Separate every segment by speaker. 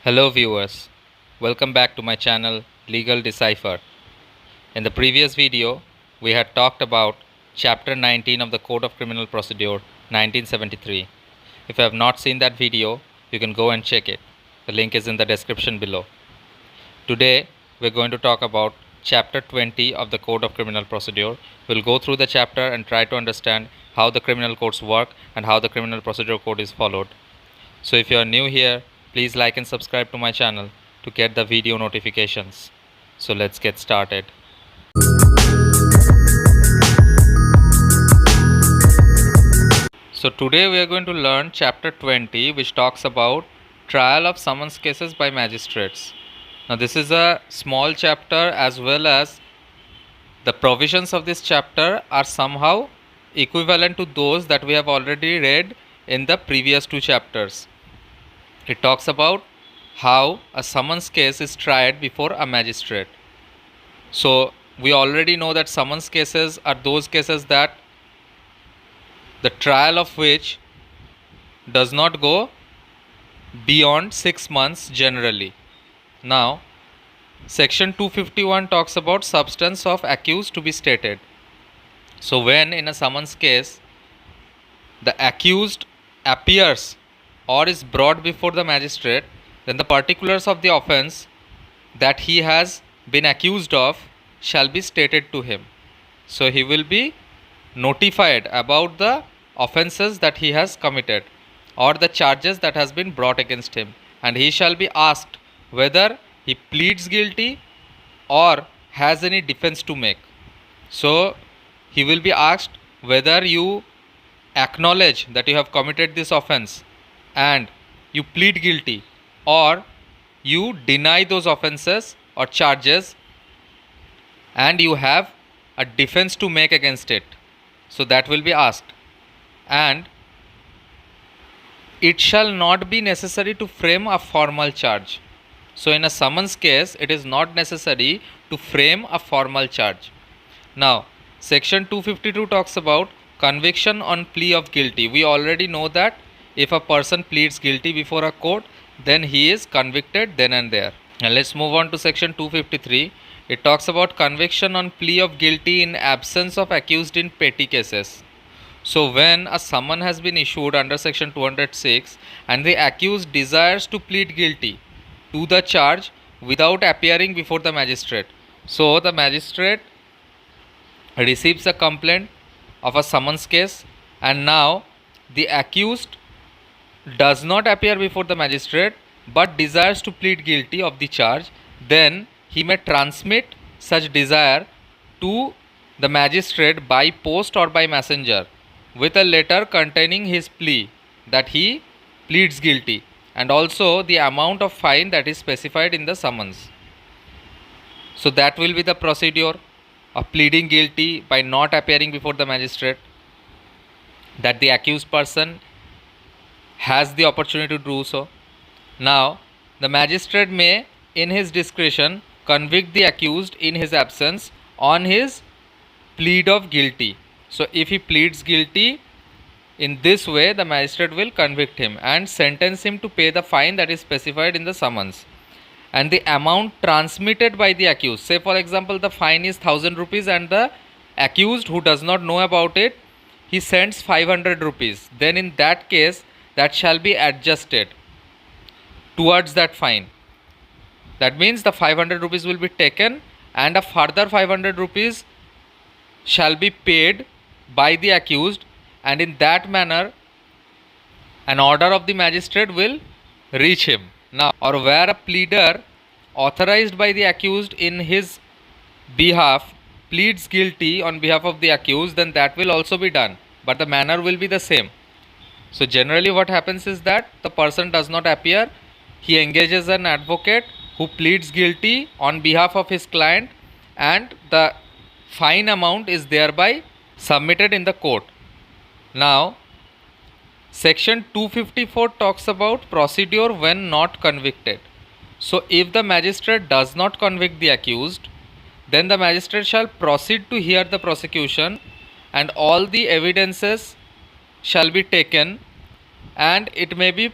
Speaker 1: Hello viewers, welcome back to my channel Legal Decipher. In the previous video, we had talked about Chapter 19 of the Code of Criminal Procedure 1973. If you have not seen that video, you can go and check it. The link is in the description below. Today, we're going to talk about Chapter 20 of the Code of Criminal Procedure. We'll go through the chapter and try to understand how the criminal codes work and how the Criminal Procedure Code is followed. So if you are new here, please like and subscribe to my channel to get the video notifications. So let's get started. So today we are going to learn chapter 20, which talks about trial of summons cases by magistrates. Now this is a small chapter, as well as the provisions of this chapter are somehow equivalent to those that we have already read in the previous two chapters. It talks about how a summons case is tried before a magistrate. So we already know that summons cases are those cases that the trial of which does not go beyond 6 months generally. Now, section 251 talks about substance of accused to be stated. So when in a summons case the accused appears or is brought before the magistrate, then the particulars of the offence that he has been accused of shall be stated to him. So he will be notified about the offences that he has committed or the charges that has been brought against him, and he shall be asked whether he pleads guilty or has any defense to make. So he will be asked whether you acknowledge that you have committed this offence and you plead guilty, or you deny those offences or charges and you have a defense to make against it. So that will be asked. And it shall not be necessary to frame a formal charge. So in a summons case, it is not necessary to frame a formal charge. Now, section 252 talks about conviction on plea of guilty. We already know that if a person pleads guilty before a court, then he is convicted then and there. Now let's move on to section 253. It talks about conviction on plea of guilty in absence of accused in petty cases. So when a summon has been issued under section 206 and the accused desires to plead guilty to the charge without appearing before the magistrate, so the magistrate receives a complaint of a summons case, and now the accused does not appear before the magistrate but desires to plead guilty of the charge, then he may transmit such desire to the magistrate by post or by messenger with a letter containing his plea that he pleads guilty, and also the amount of fine that is specified in the summons. So that will be the procedure of pleading guilty by not appearing before the magistrate, that the accused person has the opportunity to do so. Now, the magistrate may, in his discretion, convict the accused in his absence on his plead of guilty. So, if he pleads guilty, in this way, the magistrate will convict him and sentence him to pay the fine that is specified in the summons. And the amount transmitted by the accused, say for example, the fine is 1000 rupees and the accused, who does not know about it, he sends 500 rupees. Then in that case, that shall be adjusted towards that fine. That means the 500 rupees will be taken and a further 500 rupees shall be paid by the accused, and in that manner an order of the magistrate will reach him. Now, or where a pleader authorized by the accused in his behalf pleads guilty on behalf of the accused, then that will also be done, but the manner will be the same. So generally what happens is that the person does not appear, he engages an advocate who pleads guilty on behalf of his client, and the fine amount is thereby submitted in the court. Now, section 254 talks about procedure when not convicted. So if the magistrate does not convict the accused, then the magistrate shall proceed to hear the prosecution, and all the evidences shall be taken, and it may be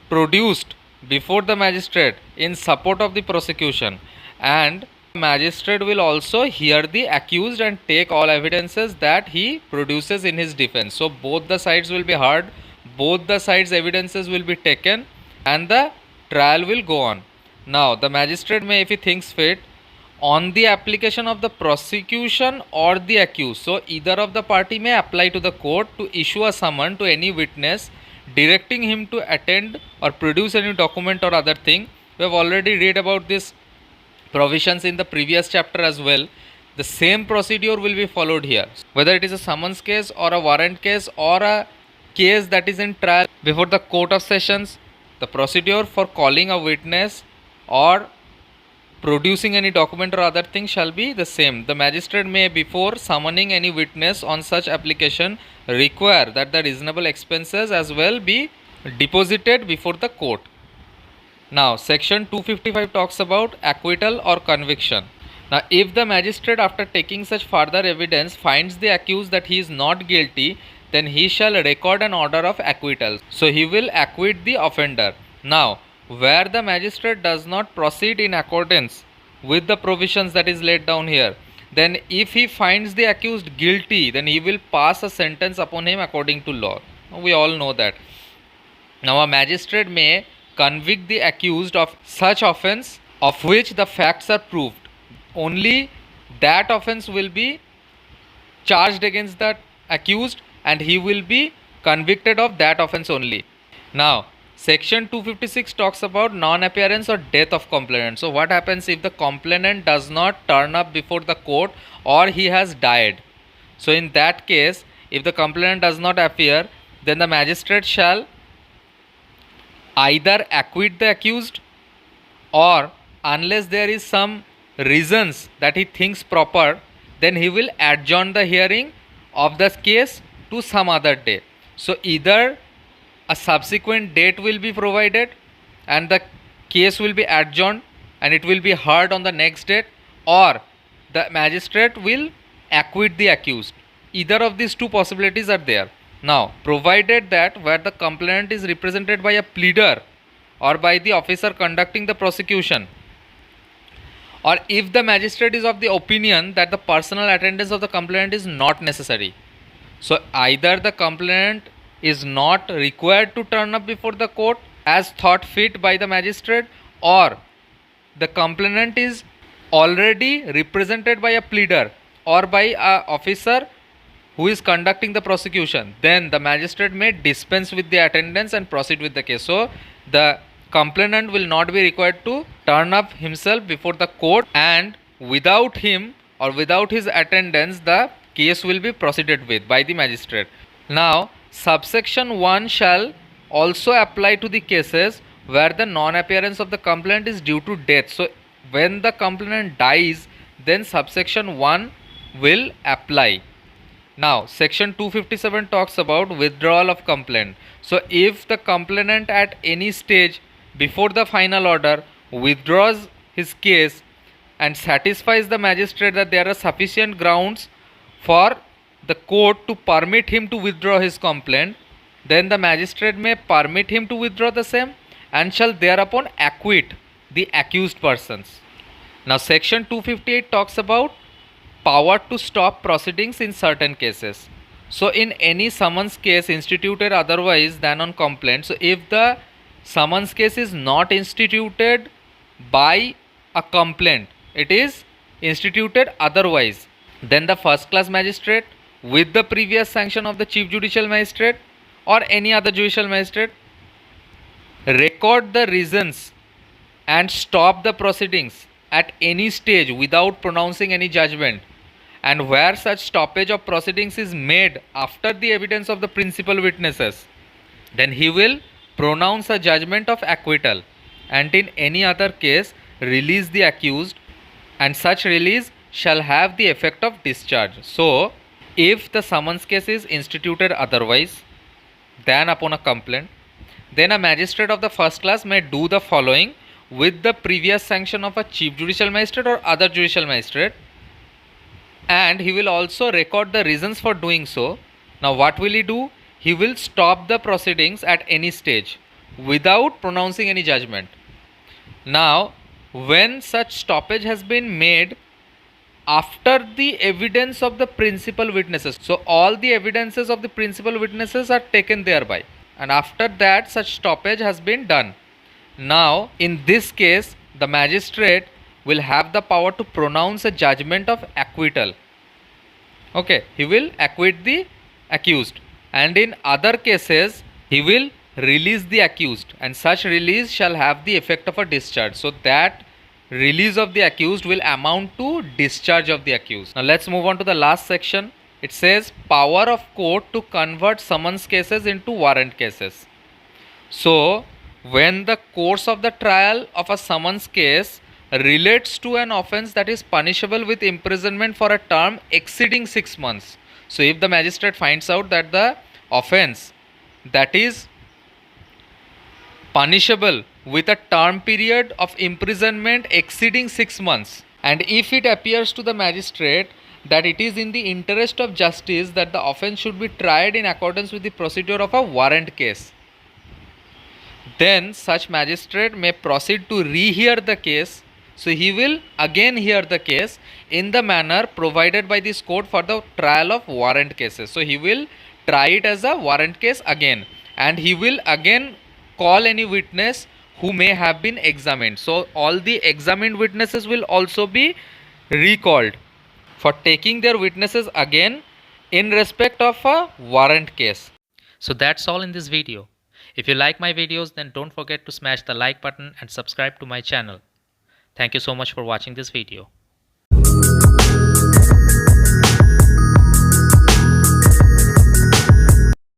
Speaker 1: produced before the magistrate in support of the prosecution, and magistrate will also hear the accused and take all evidences that he produces in his defense. So both the sides will be heard, both the sides evidences will be taken, and the trial will go on. Now the magistrate may, if he thinks fit, on the application of the prosecution or the accused, so either of the party may apply to the court to issue a summon to any witness directing him to attend or produce any document or other thing. We have already read about this provisions in the previous chapter as well. The same procedure will be followed here, whether it is a summons case or a warrant case or a case that is in trial before the court of sessions. The procedure for calling a witness or producing any document or other thing shall be the same. The magistrate may, before summoning any witness on such application, require that the reasonable expenses as well be deposited before the court. Now section 255 talks about acquittal or conviction. Now if the magistrate, after taking such further evidence, finds the accused that he is not guilty, then he shall record an order of acquittal. So he will acquit the offender. Now where the magistrate does not proceed in accordance with the provisions that is laid down here, then if he finds the accused guilty, then he will pass a sentence upon him according to law. We all know that. Now a magistrate may convict the accused of such offence of which the facts are proved. Only that offence will be charged against that accused and he will be convicted of that offence only. Now section 256 talks about non-appearance or death of complainant. So what happens if the complainant does not turn up before the court or he has died? So in that case, if the complainant does not appear, then the magistrate shall either acquit the accused, or unless there is some reasons that he thinks proper, then he will adjourn the hearing of the case to some other day. So either a subsequent date will be provided and the case will be adjourned and it will be heard on the next date, or the magistrate will acquit the accused. Either of these two possibilities are there. Now provided that where the complainant is represented by a pleader or by the officer conducting the prosecution, or if the magistrate is of the opinion that the personal attendance of the complainant is not necessary, so either the complainant is not required to turn up before the court as thought fit by the magistrate, or the complainant is already represented by a pleader or by a officer who is conducting the prosecution, then the magistrate may dispense with the attendance and proceed with the case. So the complainant will not be required to turn up himself before the court, and without him or without his attendance the case will be proceeded with by the magistrate. Now subsection 1 shall also apply to the cases where the non-appearance of the complainant is due to death. So when the complainant dies, then subsection 1 will apply. Now section 257 talks about withdrawal of complaint. So if the complainant at any stage before the final order withdraws his case and satisfies the magistrate that there are sufficient grounds for the court to permit him to withdraw his complaint, then the magistrate may permit him to withdraw the same and shall thereupon acquit the accused persons. Now section 258 talks about power to stop proceedings in certain cases. So in any summons case instituted otherwise than on complaint, so if the summons case is not instituted by a complaint, it is instituted otherwise, then the first class magistrate with the previous sanction of the chief judicial magistrate or any other judicial magistrate record the reasons and stop the proceedings at any stage without pronouncing any judgment, and where such stoppage of proceedings is made after the evidence of the principal witnesses, then he will pronounce a judgment of acquittal, and in any other case release the accused, and such release shall have the effect of discharge. So if the summons case is instituted otherwise than upon a complaint, then a magistrate of the first class may do the following with the previous sanction of a chief judicial magistrate or other judicial magistrate, and he will also record the reasons for doing so. Now what will he do? He will stop the proceedings at any stage without pronouncing any judgment. Now, when such stoppage has been made after the evidence of the principal witnesses, so all the evidences of the principal witnesses are taken thereby, and after that such stoppage has been done. Now, in this case, the magistrate will have the power to pronounce a judgment of acquittal. Okay, he will acquit the accused, and in other cases, he will release the accused, and such release shall have the effect of a discharge. So, that release of the accused will amount to discharge of the accused. Now, let's move on to the last section. It says power of court to convert summons cases into warrant cases. So, when the course of the trial of a summons case relates to an offence that is punishable with imprisonment for a term exceeding 6 months. So, if the magistrate finds out that the offence that is punishable with a term period of imprisonment exceeding 6 months, and if it appears to the magistrate that it is in the interest of justice that the offence should be tried in accordance with the procedure of a warrant case, then such magistrate may proceed to rehear the case. So he will again hear the case in the manner provided by this court for the trial of warrant cases. So he will try it as a warrant case again, and he will again call any witness who may have been examined. So all the examined witnesses will also be recalled for taking their witnesses again in respect of a warrant case. So that's all in this video. If you like my videos, then don't forget to smash the like button and subscribe to my channel. Thank you so much for watching this video.